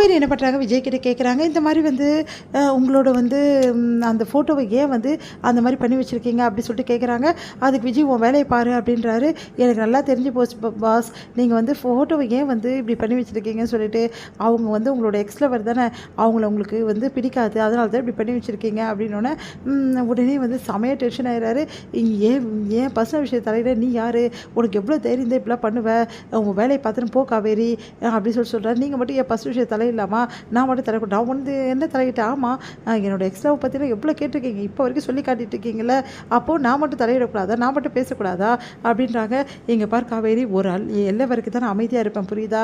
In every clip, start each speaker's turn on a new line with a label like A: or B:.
A: காவேரி என்ன பண்ணுறாங்க, விஜய் கிட்ட கேட்குறாங்க, இந்த மாதிரி வந்து உங்களோட வந்து அந்த ஃபோட்டோவை ஏன் வந்து அந்த மாதிரி பண்ணி வச்சுருக்கீங்க அப்படி சொல்லிட்டு கேட்குறாங்க. அதுக்கு விஜய் உன் வேலையை பாரு அப்படின்றாரு. எனக்கு நல்லா தெரிஞ்சு போச்சு பாஸ், நீங்கள் வந்து ஃபோட்டோவை ஏன் வந்து இப்படி பண்ணி வச்சுருக்கீங்கன்னு சொல்லிட்டு. அவங்க வந்து உங்களோட எக்ஸ் லவர் தானே, அவங்கள உங்களுக்கு வந்து பிடிக்காது, அதனால தான் இப்படி பண்ணி வச்சுருக்கீங்க அப்படின்னோடனே உடனே வந்து செமையாக டென்ஷன் ஆகிறாரு. ஏன் பர்சனல் விஷயம் தலையிட நீ யார், உனக்கு எவ்வளோ தைரியம் தான் இப்படிலாம் பண்ணுவேன், உங்கள் வேலையை பார்த்துன்னு போ காவேரி அப்படின்னு சொல்கிறாரு. நீங்கள் மட்டும் என் பர்சனல் விஷயம் தலையிடலாமா, நான் மட்டும் தலைக்கூட, நான் வந்து என்ன தலையிட்டேன், ஆமாம் என்னோடய எக்ஸ் லவ் பற்றினா எவ்வளோ கேட்டிருக்கீங்க, இப்போ வரைக்கும் சொல்லி காட்டிட்டு இருக்கீங்கள, அப்போது நான் மட்டும் தலையிடக்கூடாதா, நான் மட்டும் பேசக்கூடாதா அப்படின்றாங்க. எங்கள் பார் காவேரி, ஒரு ஆள் எல்லை வரைக்கும் தான் நான் அமைதியாக இருப்பேன், புரியுதா,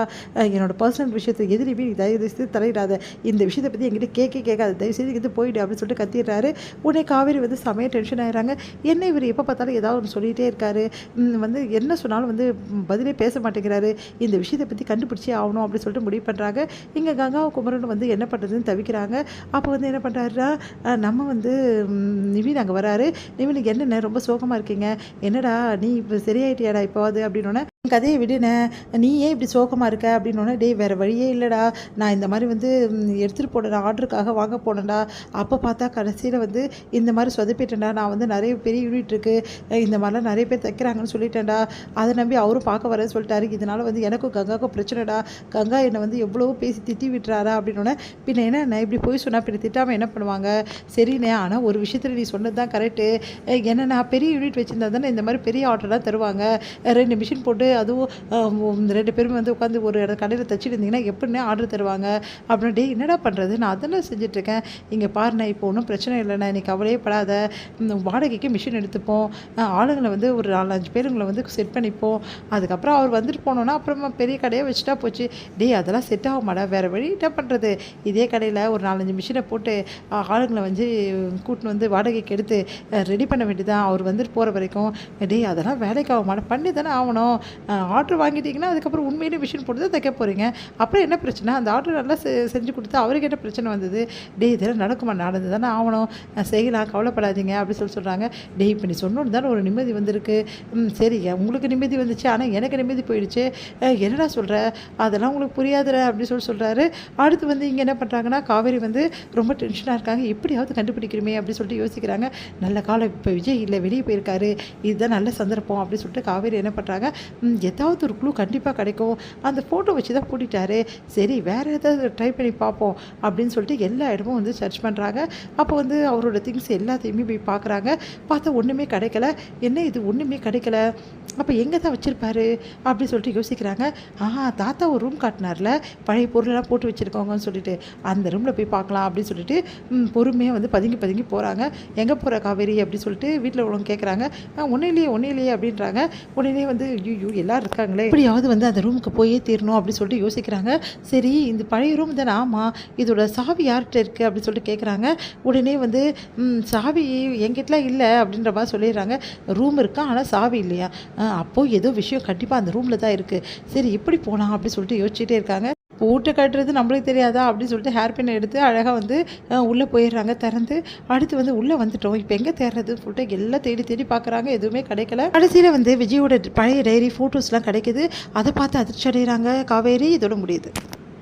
A: என்னோடய பர்சனல் விஷயத்தை எதிரிப்பி நீ தயவு செய்து தலையிடாத, இந்த விஷயத்தை பற்றி என்கிட்ட கேட்காது, தயவு செய்து இது போயிடு அப்படின்னு சொல்லிட்டு கத்திடுறாரு. உடனே காவேரி வந்து செமையாக டென்ஷன் ஆகிறாங்க. என்ன இவர் எப்போ பார்த்தாலும் ஏதாவது ஒன்று சொல்லிகிட்டே இருக்காரு, வந்து என்ன சொன்னாலும் வந்து பதிலே பேச மாட்டேங்கிறாரு, இந்த விஷயத்தை பற்றி கண்டுபிடிச்சே ஆகணும் அப்படின்னு சொல்லிட்டு முடிவு பண்ணுறாங்க. இங்கே கங்கா குமரன் வந்து என்ன பண்ணுறதுன்னு தவிக்கிறாங்க. அப்போ வந்து என்ன பண்ணுறாருன்னா, நம்ம வந்து நிவின் அங்கே வராரு. நிவினுக்கு என்னென்ன ரொம்ப சோகமாக இருக்கீங்க, என்னடா நீ இப்போ சரியாயிட்டியாடா இப்போது அப்படின்னோடனே, கதையை விடுனே, நீ ஏன் இப்படி சோகமாக இருக்க அப்படின்னோடனே, டே வேறு வழியே இல்லைடா, நான் இந்த மாதிரி வந்து எடுத்துகிட்டு போனேன், ஆர்டருக்காக வாங்க போனேன்டா, அப்போ பார்த்தா கடைசியில் வந்து இந்த மாதிரி சொதப்பிட்டேன்டா, நான் வந்து நிறைய பெரிய யூனிட் இருக்குது, இந்த மாதிரிலாம் நிறைய பேர் தைக்கிறாங்கன்னு சொல்லிட்டேன்டா, அதை நம்பி அவரும் பார்க்க வரேன்னு சொல்லிட்டாரு, இதனால் வந்து எனக்கும் கங்காவுக்கும் பிரச்சனைடா, கங்கா என்னை வந்து எவ்வளவோ பேசி திட்டி விட்டுறாரா அப்படின்னோடனே, பின்ன என்ன இப்படி போய் சொன்னால் பின்ன திட்டாமல் என்ன பண்ணுவாங்க, சரிண்ணே, ஆனால் ஒரு விஷயத்தில் நீ சொன்னது தான் கரெக்டு, என்னென்னா பெரிய யூனிட் வச்சுருந்தா தானே இந்த மாதிரி பெரிய ஆர்டர்லாம் தருவாங்க, 2 மிஷின் போட்டு அதுவும் 2 பேரும் வந்து உட்காந்து ஒரு கடையில் தைச்சிட்டு இருந்தீங்கன்னா எப்படின்னே ஆர்டர் தருவாங்க அப்படின்னா, டே என்னடா பண்ணுறது, நான் அதெல்லாம் செஞ்சிட்ருக்கேன், இங்கே பாருண்ணே இப்போ ஒன்றும் பிரச்சனை இல்லைண்ணே, நீ கவலையே படாத, வாடகைக்கு மிஷின் எடுத்துப்போம், ஆளுங்களை வந்து ஒரு 4-5 பேருங்களை வந்து செட் பண்ணிப்போம், அதுக்கப்புறம் அவர் வந்துட்டு போனோன்னா அப்புறமா பெரிய கடையை வச்சுட்டா போச்சு, டே அதெல்லாம் செட் ஆக மாட்டா, வேறு வழி என்ன பண்ணுறது, இதே கடையில் ஒரு 4-5 மிஷினை போட்டு ஆளுங்களை வந்து கூட்டின்னு வந்து வாடகைக்கு எடுத்து ரெடி பண்ண வேண்டியதான், அவர் வந்துட்டு போகிற வரைக்கும், டே அதெல்லாம் வேலைக்கு ஆக மாட்டேன், பண்ணி தானே ஆகணும், ஆர்டர் வாங்கிட்டீங்கன்னா அதுக்கப்புறம் உண்மையிலே மிஷின் போட்டு தான் தைக்க போகிறீங்க, அப்புறம் என்ன பிரச்சனை, அந்த ஆர்டர் நல்லா செஞ்சு கொடுத்தா அவருக்கு என்ன பிரச்சனை வந்தது, டே இதெல்லாம் நடக்குமா, நடந்து தானே ஆகணும், செய்யலாம், கவலைப்படாதீங்க அப்படி சொல்கிறாங்க. டே இப்போ நீ சொன்னோன்னு தானே ஒரு நிம்மதி வந்திருக்கு, சரி உங்களுக்கு நிம்மதி வந்துச்சு, ஆனால் எனக்கு நிம்மதி போயிடுச்சு, என்னடா சொல்கிற, அதெல்லாம் உங்களுக்கு புரியாதுற அப்படி சொல்கிறாரு. அடுத்து வந்து இங்கே என்ன பண்ணுறாங்கன்னா, காவேரி வந்து ரொம்ப டென்ஷனாக இருக்காங்க, எப்படியாவது கண்டுபிடிக்கிறோமே அப்படி சொல்லிட்டு யோசிக்கிறாங்க. நல்ல காலம் இப்போ விஜய் இல்லை, வெளியே போயிருக்காரு, இதுதான் நல்ல சந்தர்ப்பம் அப்படின்னு சொல்லிட்டு காவேரி என்ன பண்ணுறாங்க, ஏதாவது ஒரு க்ளூ கண்டிப்பாக கிடைக்கும், அந்த ஃபோட்டோ வச்சு தான் பூட்டிட்டாரு, சரி வேறு ஏதாவது ட்ரை பண்ணி பார்ப்போம் அப்படின்னு சொல்லிட்டு எல்லா இடமும் வந்து சர்ச் பண்ணுறாங்க. அப்போ வந்து அவரோட திங்ஸ் எல்லாத்தையுமே போய் பார்க்குறாங்க, பார்த்தா ஒன்றுமே கிடைக்கல, என்ன இது ஒன்றுமே கிடைக்கல, அப்போ எங்கே தான் வச்சுருப்பாரு அப்படின்னு சொல்லிட்டு யோசிக்கிறாங்க. தாத்தா ஒரு ரூம் காட்டினார்ல, பழைய பொருளெல்லாம் போட்டு வச்சுருக்கோங்கன்னு சொல்லிட்டு, அந்த ரூமில் போய் பார்க்கலாம் அப்படின்னு சொல்லிட்டு பொறுமையாக வந்து பதுங்கி போகிறாங்க. எங்கே போகிற காவேரி அப்படின்னு சொல்லிட்டு வீட்டில் உள்ளவங்க கேட்குறாங்க. ஒன்றும் இல்லையே அப்படின்றாங்க. உடனே வந்து ஐயோ எல்லோரும் இருக்காங்களே, எப்படியாவது வந்து அந்த ரூமுக்கு போயே தீரணும் அப்படின்னு சொல்லிட்டு யோசிக்கிறாங்க. சரி இந்த பழைய ரூம் தானே, ஆமாம் இதோட சாவி யார்கிட்ட இருக்குது அப்படின்னு சொல்லிட்டு கேட்குறாங்க. உடனே வந்து சாவி என்கிட்டலாம் இல்லை அப்படின்ற மாதிரி சொல்லிடுறாங்க. ரூம் இருக்கா ஆனால் சாவி இல்லையா, அப்போது ஏதோ விஷயம் கண்டிப்பாக அந்த ரூமில் தான் இருக்குது, சரி எப்படி போகலாம் அப்படின்னு சொல்லிட்டு யோசிச்சுட்டே இருக்காங்க. பூட்டை கட்டுறது நம்மளுக்கு தெரியாதா அப்படின்னு சொல்லிட்டு ஹேர் பின் எடுத்து அழகாக வந்து உள்ளே போயிடுறாங்க, திறந்து. அடுத்து வந்து உள்ளே வந்துட்டோம், இப்போ எங்கே தேடுறதுன்னு சொல்லிட்டு எல்லாம் தேடி பார்க்குறாங்க, எதுவுமே கிடைக்கல. கடைசியில் வந்து விஜயோட பழைய டைரி ஃபோட்டோஸ்லாம் கிடைக்குது, அதை பார்த்து அதிர்ச்சி அடைகிறாங்க காவேரி. இதோட முடியுது.